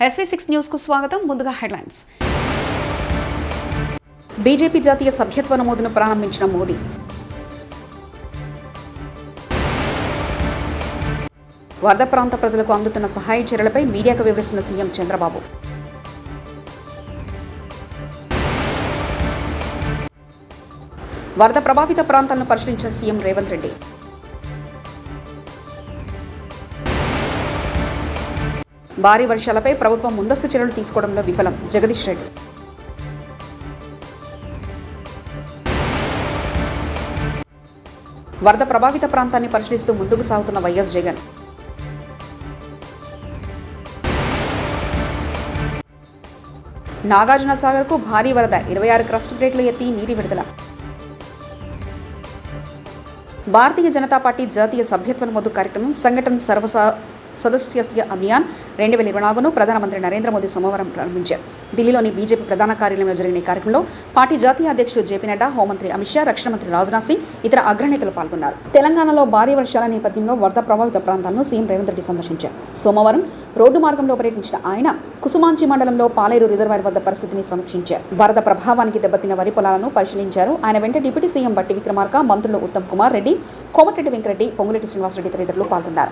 SV6 news కు స్వాగతం. ముందుగా హెడ్లైన్స్. బీజేపీ జాతీయ సభ్యత్వ నమోదును ప్రారంభించిన మోదీ. వరద ప్రాంత ప్రజలకు అందుతున్న సహాయ చర్యలపై మీడియాకు వివరిస్తున్న సీఎం చంద్రబాబు. వరద ప్రభావిత ప్రాంతాలను పరిశీలించిన సీఎం రేవంత్ రెడ్డి. భారీ వర్షాలపై ప్రభుత్వం ముందస్తు చర్యలు తీసుకోవడంలో విఫలం జగదీష్ రెడ్డి. వరద ప్రభావిత ప్రాంతాన్ని పరిశీలిస్తూ ముందుకు సాగుతున్న వైఎస్ జగన్. నాగార్జున సాగర్కు భారీ వరద, 26 క్రస్ట్ ప్లేట్లు ఎత్తి నీటి విడుదల. భారతీయ జనతా పార్టీ జాతీయ సభ్యత్వ నమోదు కార్యక్రమం సంఘటన సదస్య అభియాన్ 2024ను ప్రధానమంత్రి నరేంద్ర మోదీ సోమవారం ప్రారంభించారు. ఢిల్లీలోని బీజేపీ ప్రధాన కార్యాలయంలో జరిగిన ఈ కార్యక్రమంలో పార్టీ జాతీయ అధ్యక్షుడు జేపీ నడ్డా, హోంమంత్రి అమిత్ షా, రక్షణ మంత్రి రాజ్నాథ్ సింగ్, ఇతర అగ్రనేతలు పాల్గొన్నారు. తెలంగాణలో భారీ వర్షాల నేపథ్యంలో వరద ప్రభావిత ప్రాంతాలను సీఎం రేవంత్ రెడ్డి సందర్శించారు. సోమవారం రోడ్డు మార్గంలో పర్యటించిన ఆయన కుసుమాంచి మండలంలో పాలేరు రిజర్వాయర్ వద్ద పరిస్థితిని సమీక్షించారు. వరద ప్రభావానికి దెబ్బతిన్న వరి పొలాలను పరిశీలించారు. ఆయన వెంట డిప్యూటీ సీఎం బట్టి విక్రమార్క, మంత్రులు ఉత్తమ్ కుమార్ రెడ్డి, కోమటిరెడ్డి వెంకరెడ్డి, పొంగులేటి శ్రీనివాసరెడ్డి తదితరులు పాల్గొన్నారు.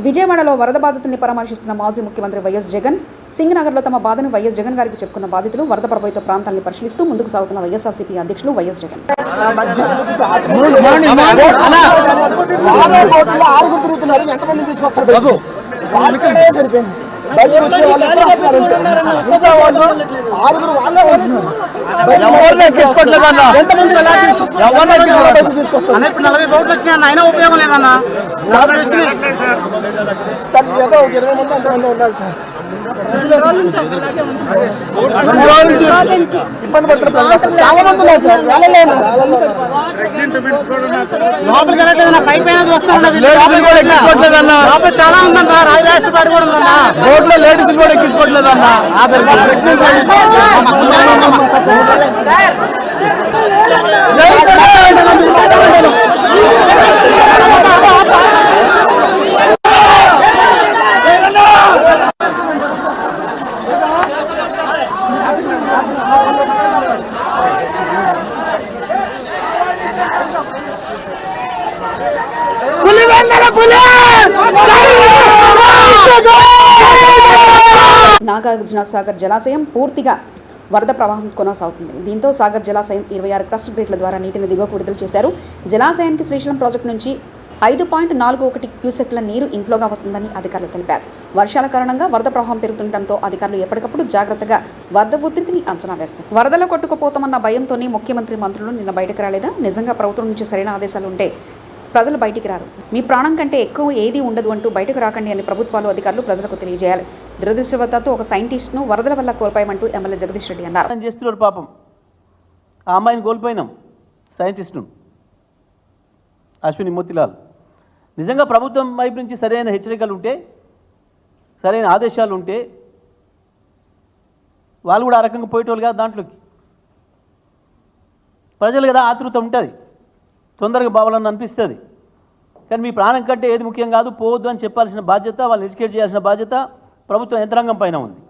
విజయవాడలో వరద బాధితుల్ని పరామర్శిస్తున్న మాజీ ముఖ్యమంత్రి వైఎస్ జగన్. సింగనగర్లో తమ బాధను వైఎస్ జగన్ గారికి చెప్పుకున్న బాధితులు వరద ప్రభావిత ప్రాంతాలను పరిశీలిస్తూ ముందుకు సాగుతున్న వైఎస్ఆర్సీపీ అధ్యక్షులు వైఎస్ జగన్. చాలా ఉందన్నా, రాజరాజేశ్వరి కూడా ఉందన్నా, రోడ్లో లేడీస్ కూడా ఎక్కించుకోవట్లేదన్నా. నాగార్జున సాగర్ జలాశయం పూర్తిగా వరద ప్రవాహం కొనసాగుతుంది. దీంతో సాగర్ జలాశయం 26 క్రస్ట్ ప్లేట్ల ద్వారా నీటిని దిగువకు విడుదల చేశారు. జలాశయానికి శ్రీశైలం ప్రాజెక్టు నుంచి 5.41 క్యూసెక్ల నీరు ఇన్ఫ్లోగా వస్తుందని అధికారులు తెలిపారు. వర్షాల కారణంగా వరద ప్రవాహం పెరుగుతుండటంతో అధికారులు ఎప్పటికప్పుడు జాగ్రత్తగా వరద ఉధృతిని అంచనా వేస్తారు. వరదలో కొట్టుకుపోతామన్న భయంతోనే ముఖ్యమంత్రి, మంత్రులు నిన్న బయటకు రాలేదా? నిజంగా ప్రభుత్వం నుంచి సరైన ఆదేశాలు ఉంటే ప్రజలు బయటికి రారు. మీ ప్రాణం కంటే ఎక్కువ ఏదీ ఉండదు అంటూ బయటకు రాకండి అని ప్రభుత్వాలు, అధికారులు ప్రజలకు తెలియజేయాలి. దురదృష్టవశాత్తు ఒక సైంటిస్ట్ను వరదల వల్ల కోల్పోయామంటూ ఎమ్మెల్యే జగదీష్ రెడ్డి అన్నారు. చేస్తున్నారు పాపం, ఆ అమ్మాయిని కోల్పోయినాం, సైంటిస్ట్ను అశ్విని మోతిలాల్. నిజంగా ప్రభుత్వం వైపు నుంచి సరైన హెచ్చరికలు ఉంటే, సరైన ఆదేశాలు ఉంటే వాళ్ళు కూడా ఆ రకంగా పోయేటోళ్ళు కాదు. దాంట్లోకి ప్రజలు కదా ఆతృత ఉంటుంది, తొందరగా బావాలని అనిపిస్తుంది. కానీ మీ ప్రాణం కంటే ఏది ముఖ్యం కాదు, పోవద్దు అని చెప్పాల్సిన బాధ్యత, వాళ్ళని ఎడ్యుకేట్ చేయాల్సిన బాధ్యత ప్రభుత్వ యంత్రాంగం పైన ఉంది.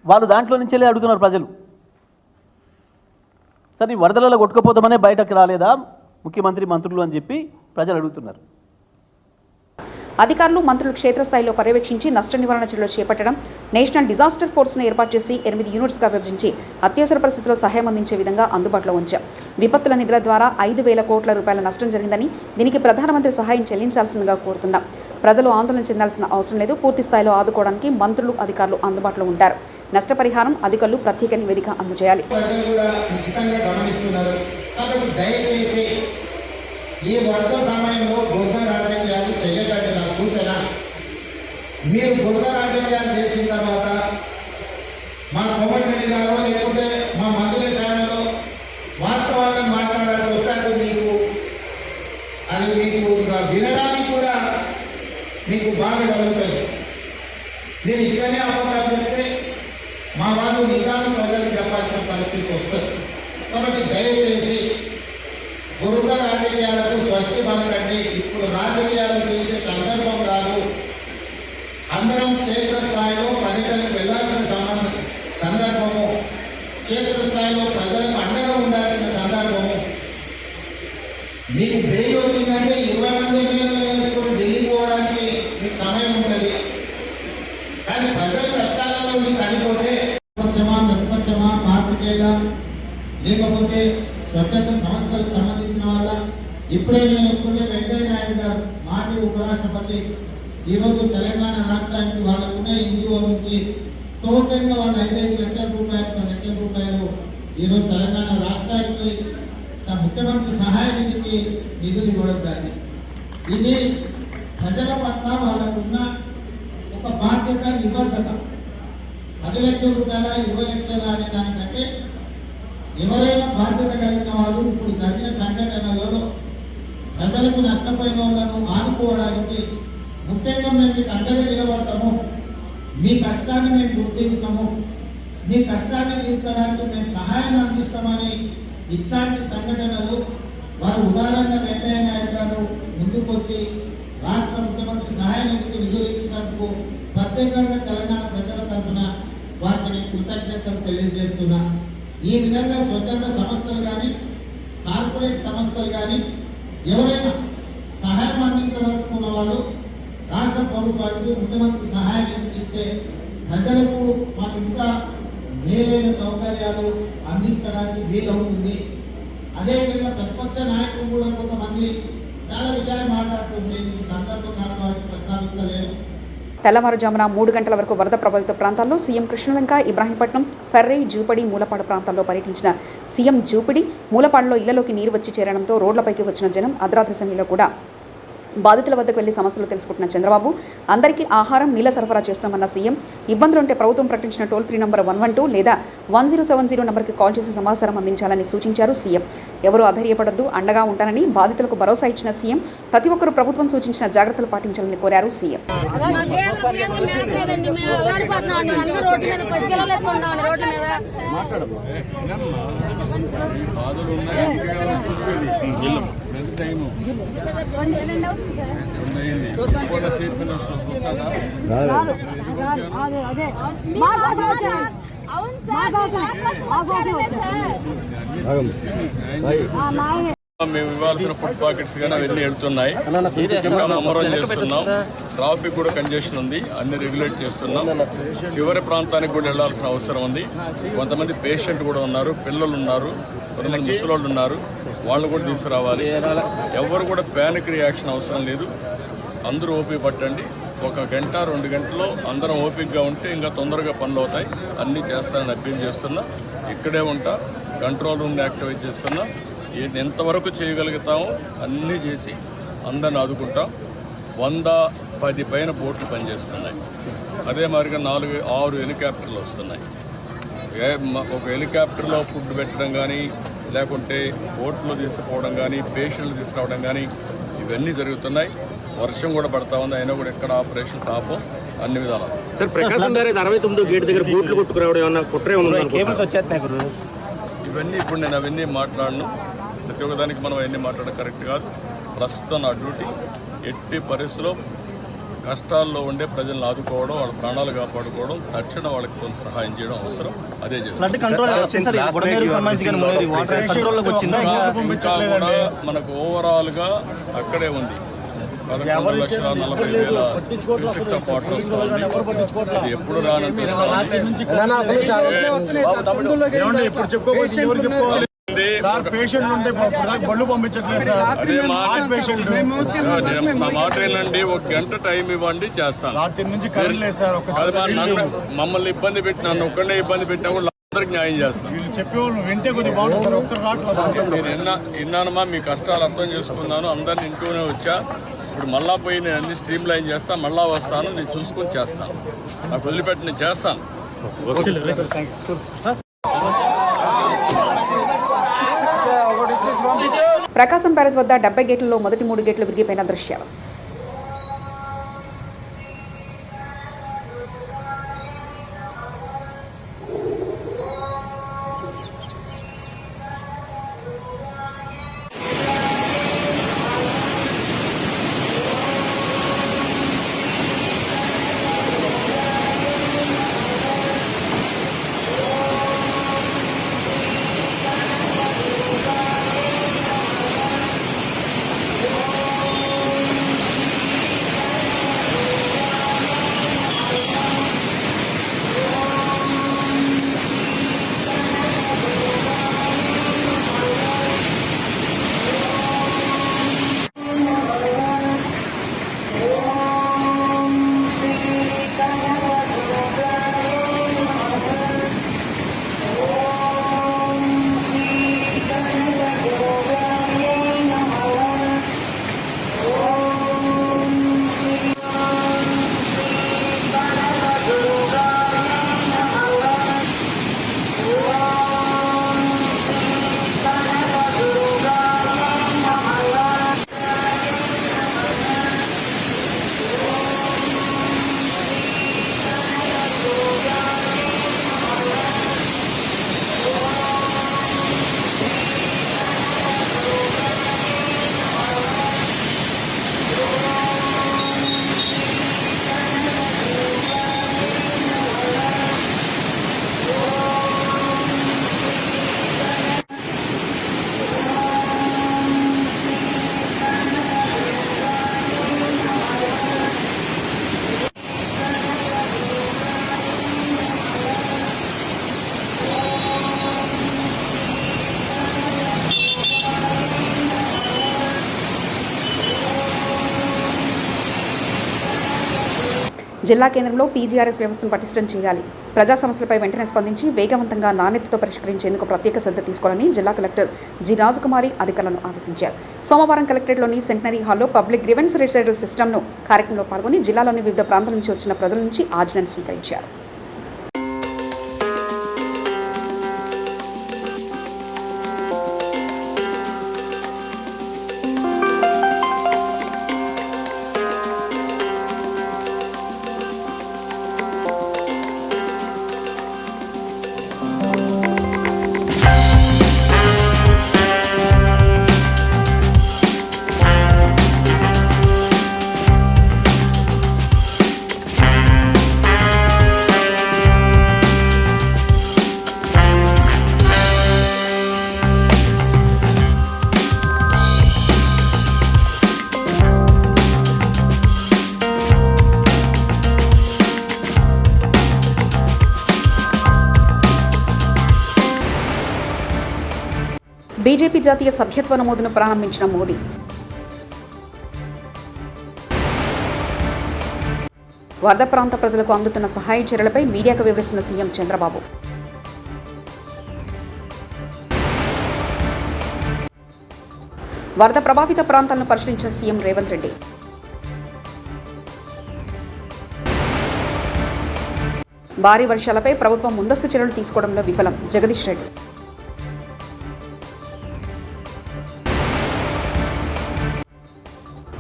వాళ్ళు దాంట్లో నుంచెళ్ళి అడుగుతున్నారు ప్రజలు. సరే ఈ వరదలలో కొట్టుకుపోతామనే బయటకు రాలేదా ముఖ్యమంత్రి మంత్రులు అని చెప్పి ప్రజలు అడుగుతున్నారు. అధికారులు మంత్రులు క్షేత్రస్థాయిలో పర్యవేక్షించి నష్ట నివారణ చర్యలు చేపట్టడం, నేషనల్ డిజాస్టర్ ఫోర్స్ను ఏర్పాటు చేసి 8 యూనిట్స్గా విభజించి అత్యవసర పరిస్థితుల్లో సహాయం అందించే విధంగా అందుబాటులో ఉంచాం. విపత్తుల నిధుల ద్వారా 5,000 కోట్ల రూపాయల నష్టం జరిగిందని, దీనికి ప్రధానమంత్రి సహాయం చెల్లించాల్సిందిగా కోరుతున్నాం. ప్రజలు ఆందోళన చెందాల్సిన అవసరం లేదు. పూర్తి స్థాయిలో ఆదుకోవడానికి మంత్రులు, అధికారులు అందుబాటులో ఉంటారు. నష్టపరిహారం అధికారులు ప్రత్యేక నివేదిక అందజేయాలి. ఈ వరద సమయంలో బురద రాజకీయాలు చేయకండి. నా సూచన, మీరు బురద రాజకీయాలు చేసిన తర్వాత మా కోమటిరెడ్డి గారు లేకపోతే మా మంత్రుల స్థానంలో వాస్తవాలను మాట్లాడాల్సి వస్తారు. అది మీకు వినడానికి కూడా మీకు బాధ కలుగుతుంది. నేను ఇక్కడనే అబద్ధాలు చెప్తే మా వాళ్ళు నిజాలు ప్రజలకు చెప్పాల్సిన పరిస్థితి వస్తుంది. కాబట్టి దయచేసి బురద రాజకీయాలకు స్వస్తి పలకండి. ఇప్పుడు రాజకీయాలు చేసే సందర్భం కాదు. అందరం క్షేత్రస్థాయిలో పర్యటనకు వెళ్లాల్సిన సందర్భము, క్షేత్రస్థాయిలో ప్రజలకు అండగా ఉండాల్సిన సందర్భము. మీకు బెయిల్ వచ్చిందంటే 20 మంది ఎమ్మెల్యేలు వేసుకొని ఢిల్లీకి పోవడానికి మీకు సమయం ఉంటుంది. కానీ ప్రజల కష్టాలలో మీరు చనిపోతే విపక్షమా, ప్రతిపక్షమా, పార్టీకేలా, లేకపోతే స్వచ్ఛంద సంస్థలకు సంబంధించిన వాళ్ళ, ఇప్పుడే నేను వస్తుంటే వెంకయ్య నాయుడు గారు మాజీ ఉపరాష్ట్రపతి ఈరోజు తెలంగాణ రాష్ట్రానికి వాళ్ళకున్న ఎన్జిఓ నుంచి టోటల్గా వాళ్ళు 5 లక్షల రూపాయలు, 10 లక్షల రూపాయలు ఈరోజు తెలంగాణ రాష్ట్రానికి ముఖ్యమంత్రి సహాయ నిధికి నిధులు ఇవ్వడం జరిగింది. ఇది ప్రజల పట్ల వాళ్ళకున్న ఒక బాధ్యత, నిబద్ధత. 10 లక్షల రూపాయల, 20 లక్షల అనే దానికంటే ఎవరైనా బాధ్యత కలిగిన వాళ్ళు ఇప్పుడు జరిగిన సంఘటనలలో ప్రజలకు నష్టపోయిన వాళ్ళను ఆదుకోవడానికి ముఖ్యంగా మేము మీకు అండగా నిలబడతాము. మీ కష్టాన్ని మేము గుర్తించము, మీ కష్టాన్ని తీర్చడానికి మేము సహాయాన్ని అందిస్తామని ఇట్లాంటి సంఘటనలు వారు ఉదాహరణగా వెంకయ్య నాయుడు గారు ముందుకొచ్చి రాష్ట్ర ముఖ్యమంత్రి సహాయ నిధికి నిధులు ఇచ్చినందుకు ప్రత్యేకంగా తెలంగాణ ప్రజల తరఫున వారికి కృతజ్ఞతలు తెలియజేస్తున్నా. ఈ విధంగా స్వచ్ఛంద సంస్థలు కానీ, కార్పొరేట్ సంస్థలు కానీ ఎవరైనా సహాయం అందించదలుచుకున్న వాళ్ళు రాష్ట్ర ప్రభుత్వానికి, ముఖ్యమంత్రి సహాయ నిధికి ఇస్తే ప్రజలకు మాకు ఇంకా మేలైన సౌకర్యాలు అందించడానికి వీలవుతుంది. అదేవిధంగా ప్రతిపక్ష నాయకులు కూడా కొంతమంది చాలా విషయాలు మాట్లాడుతుంటే ఈ సందర్భం కాదు కాబట్టి ప్రస్తావిస్తలేరు. తెల్లవారుజామున 3 గంటల వరకు వరద ప్రభావిత ప్రాంతాల్లో సీఎం కృష్ణలంక, ఇబ్రాహీంపట్నం, ఫెర్రై, జూపడి, మూలపాడు ప్రాంతాల్లో పర్యటించిన సీఎం జూపిడి, మూలపాడులో ఇళ్లలోకి నీరు వచ్చి చేరడంతో రోడ్లపైకి వచ్చిన జనం అర్ధరాత్రి సమయంలో కూడా బాధితుల వద్దకు వెళ్లి సమస్యలు తెలుసుకుంటున్న చంద్రబాబు, అందరికీ ఆహారం, నీళ్ల సరఫరా చేస్తామన్న సీఎం, ఇబ్బందులుంటే ప్రభుత్వం ప్రకటించిన టోల్ ఫ్రీ నంబర్ 112 లేదా 1070 నంబర్కి కాల్ చేసి సమాచారం అందించాలని సూచించారు సీఎం. ఎవరూ అధైర్యపడొద్దు, అండగా ఉంటానని బాధితులకు భరోసా ఇచ్చిన సీఎం, ప్రతి ఒక్కరూ ప్రభుత్వం సూచించిన జాగ్రత్తలు పాటించాలని కోరారు సీఎం. మేము ఇవ్వాల్సిన ఫుడ్ పాకెట్స్ కానీ అవన్నీ వెళ్తున్నాయి. ఇంకా మమ్మరం చేస్తున్నాం. ట్రాఫిక్ కూడా కంజెషన్ ఉంది, అన్ని రెగ్యులేట్ చేస్తున్నాం. చివరి ప్రాంతానికి కూడా వెళ్లాల్సిన అవసరం ఉంది. కొంతమంది పేషెంట్ కూడా ఉన్నారు, పిల్లలు ఉన్నారు, కొంతమంది ముసలోళ్ళు ఉన్నారు, వాళ్ళు కూడా తీసుకురావాలి. ఎవరు కూడా ప్యానిక్ రియాక్షన్ అవసరం లేదు. అందరూ ఓపిక పట్టండి. 1 గంట 2 గంటల్లో అందరం ఓపికగా ఉంటే ఇంకా తొందరగా పనులు అవుతాయి. అన్నీ చేస్తానని అప్పీల్ చేస్తున్నా. ఇక్కడే ఉంటా, కంట్రోల్ రూమ్ని యాక్టివేట్ చేస్తున్నా. ఎంతవరకు చేయగలుగుతామో అన్నీ చేసి అందరిని ఆదుకుంటాం. 110 పైన బోట్లు పనిచేస్తున్నాయి. అదే మాదిరిగా 4-6 హెలికాప్టర్లు వస్తున్నాయి. ఒక హెలికాప్టర్లో ఫుడ్ పెట్టడం కానీ, లేకుంటే బోట్లో తీసుకుపోవడం కానీ, పేషెంట్లు తీసుకురావడం కానీ ఇవన్నీ జరుగుతున్నాయి. వర్షం కూడా పడతా ఉంది, అయినా కూడా ఎక్కడ ఆపరేషన్స్ ఆపం, అన్ని విధాలు. సార్, ప్రకాశం బ్యారేజ్ 69 గేట్ దగ్గర బోట్లు కొట్టుకురావడం ఏమన్నా కుట్రే ఉందా? ఇవన్నీ ఇప్పుడు నేను అవన్నీ మాట్లాడను. ప్రతి ఒక్కదానికి మనం అవన్నీ మాట్లాడడం కరెక్ట్ కాదు. ప్రస్తుతం నా డ్యూటీ ఎట్టి పరిస్థితుల్లో కష్టాల్లో ఉండే ప్రజలను ఆదుకోవడం, వాళ్ళ ప్రాణాలు కాపాడుకోవడం, తక్షణ వాళ్ళకి కొంత సహాయం చేయడం అవసరం. అదే చేస్తాం. ఇంకా కూడా మనకు ఓవరాల్గా అక్కడే ఉంది. 11,40,000 క్యూసెక్స్ ఆఫ్ వాటర్ వస్తుంది. అది ఎప్పుడు రానంత మా మాట ఏంటండి, 1 గంట టైం ఇవ్వండి చేస్తాను. మమ్మల్ని ఇబ్బంది పెట్టి నన్ను ఒక్కడే ఇబ్బంది పెట్టినా కూడా అందరికి న్యాయం చేస్తాను. నేను విన్నానమ్మా, మీ కష్టాలు అర్థం చేసుకున్నాను, అందరిని ఇంటూనే వచ్చా. ఇప్పుడు మళ్ళా పోయి నేను అన్ని స్ట్రీమ్ లైన్ చేస్తాను, మళ్ళా వస్తాను, నేను చూసుకొని చేస్తాను. నాకు వదిలిపెట్టి నేను చేస్తాను. ప్రకాశం ప్యాలెస్ వద్ద 70 గేట్లలో మొదటి 3 గేట్లు విరిగిపోయిన దృశ్యాలు. జిల్లా కేంద్రంలో పీజీఆర్ఎస్ వ్యవస్థను పటిష్టం చేయాలి. ప్రజా సమస్యలపై వెంటనే స్పందించి వేగవంతంగా నాణ్యతతో పరిష్కరించేందుకు ప్రత్యేక శ్రద్ధ తీసుకోవాలని జిల్లా కలెక్టర్ జి రాజకుమారి అధికారులను ఆదేశించారు. సోమవారం కలెక్టరేట్లోని సెంటనరీ హాల్లో పబ్లిక్ గ్రీవెన్స్ రిసైడల్ సిస్టమ్ను కార్యక్రమంలో పాల్గొని జిల్లాలోని వివిధ ప్రాంతాల నుంచి వచ్చిన ప్రజల నుంచి ఆర్డినెన్స్ స్వీకరించారు. బీజేపీ జాతీయ సభ్యత్వ నమోదును ప్రారంభించిన మోదీ. వరద ప్రాంత ప్రజలకు అందుతున్న సహాయ చర్యలపై మీడియాకు వివరిస్తున్న సీఎం చంద్రబాబు. వరద ప్రభావిత ప్రాంతాలను పరిశీలించిన సీఎం రేవంత్ రెడ్డి. భారీ వర్షాలపై ప్రభుత్వం ముందస్తు చర్యలు తీసుకోవడంలో విఫలం జగదీష్ రెడ్డి.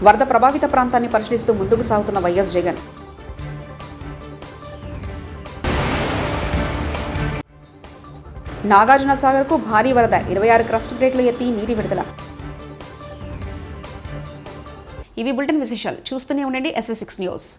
వరద ప్రభావిత ప్రాంతాన్ని పరిశీలిస్తూ ముందుకు సాగుతున్న వైఎస్ జగన్. నాగార్జున సాగర్కు భారీ వరద, 26 క్రస్ట్ ప్లేట్లు ఎత్తి నీటి విడుదల. ఇవి బులెటిన్ విశేషాలు. చూస్తూనే ఉండండి SV6 న్యూస్.